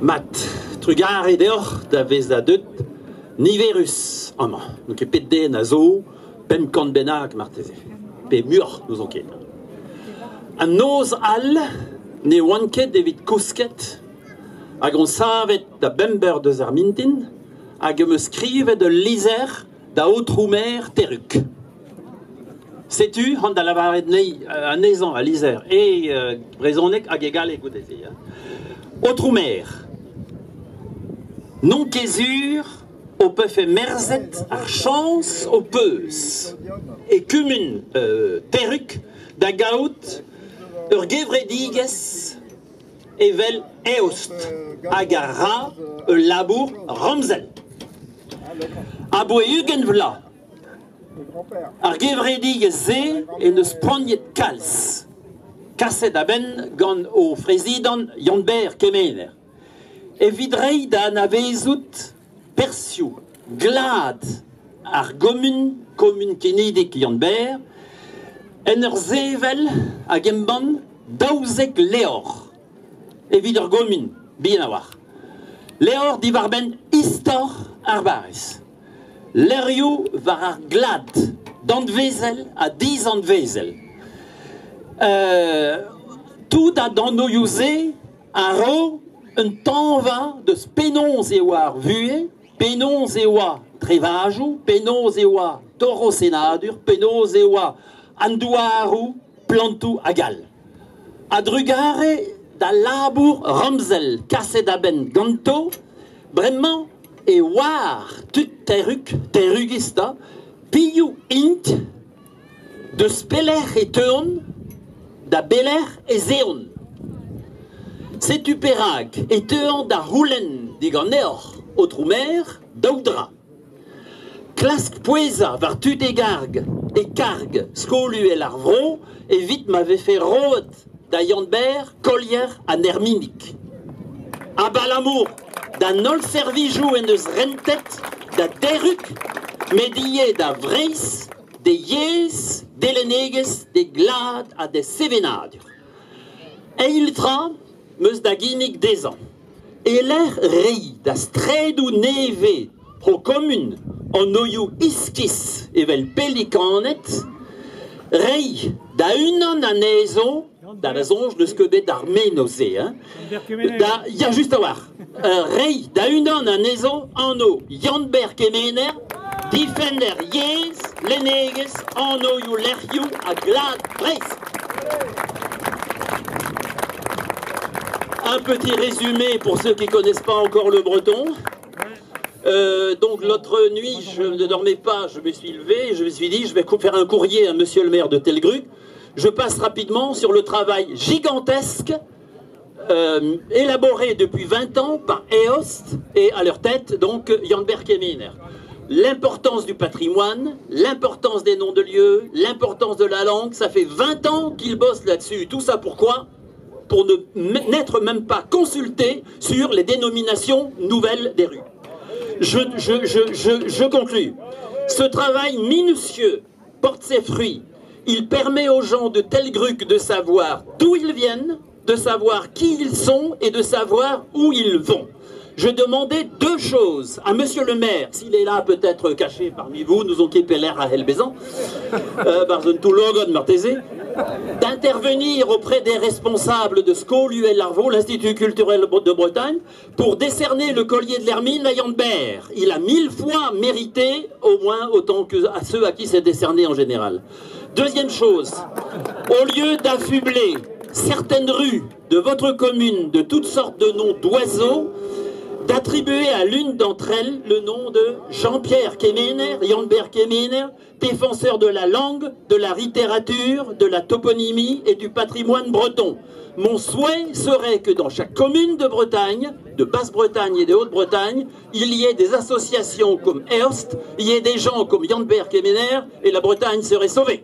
Mat, trugar et deor da vez a deut niverus ama. Donc e pet den a zo, pem kant bennak marteze. Pe mur nous on ket. An noz al, ne oanket evit kousket, hag on savet da bember deus ar mintin, hag me skrivet de lizer da outroumer teruk. Sais-tu, han da lavaret nei a nezan a lizer, brezonek hag egal e goutezi. Outroumer. Non kezur, o peut fait merzet ar chance au peus. Et kumun teruk da gaout ur gevrediges evel eost hag a ra labour ramzel. A boe ugen vla ar gevrediges ze en eus poignet kalz. Kaset a ben gant o frezidan Janber Kemener. E vidrei da navezout persiou, glad ar gomun kenedig Janber, en ur zevel a gemban daouzek leor. Evit ur gomun, bien a war. Leor divar ben istor ar barez. Lerioù var ar glad, d'ant vezel a 10 an vezel. Tout a dan no youze a ro un tanva de penons e oa vue, penons e oa trevajou, penons e oa toro senadur, penons e oa andouarou, plantou agal. A drugare da labour ramzel, kaset a ben ganto, bremañ e war tut terugista, piou int, de speler e teon, da beler e zeon. Setu perag e tean da roulen digan eor outroumer daoudra. Klask poeza var tut e garg e karg skolu el ar vro evit m'ave fait roet da Janber kollier an erminik. A balamour da nol servijou en eus rentet da teruk medie da vreis de yez, de leneges, de glad a de sevenadur. E iltra meus da ginnig dezan. E l'air rei da stredou neve pro komun an oioù iskis evel pelikanet, rei da unan an ezo, da la zonj neus keubet ar menoze, ya just a war, rei da unan an ezo an o Janber Kemener, difender yez, leneges, an oioù lerioù a glad breis. Un petit résumé pour ceux qui ne connaissent pas encore le breton. Donc l'autre nuit, je ne dormais pas, je me suis levé, je me suis dit, je vais faire un courrier à monsieur le maire de Telgruc. Je passe rapidement sur le travail gigantesque élaboré depuis 20 ans par EOST et à leur tête, donc Janber Kemener. L'importance du patrimoine, l'importance des noms de lieux, l'importance de la langue, ça fait 20 ans qu'ils bossent là-dessus. Tout ça pourquoi ? Pour n'être même pas consulté sur les dénominations nouvelles des rues. Je conclus. Ce travail minutieux porte ses fruits. Il permet aux gens de Telgruc de savoir d'où ils viennent, de savoir qui ils sont et de savoir où ils vont. Je demandais deux choses à monsieur le maire, s'il est là peut-être caché parmi vous, nous on kepeler à Helbezan, d'intervenir auprès des responsables de Skolu et Larvaux, l'Institut culturel de Bretagne, pour décerner le collier de l'Hermine à Janber. Il a 1000 fois mérité, au moins autant que à ceux à qui c'est décerné en général. Deuxième chose, au lieu d'affubler certaines rues de votre commune de toutes sortes de noms d'oiseaux, d'attribuer à l'une d'entre elles le nom de Jean-Pierre Kemener, Janber Kemener, défenseur de la langue, de la littérature, de la toponymie et du patrimoine breton. Mon souhait serait que dans chaque commune de Bretagne, de Basse-Bretagne et de Haute-Bretagne, il y ait des associations comme EOST, il y ait des gens comme Janber Kemener et la Bretagne serait sauvée.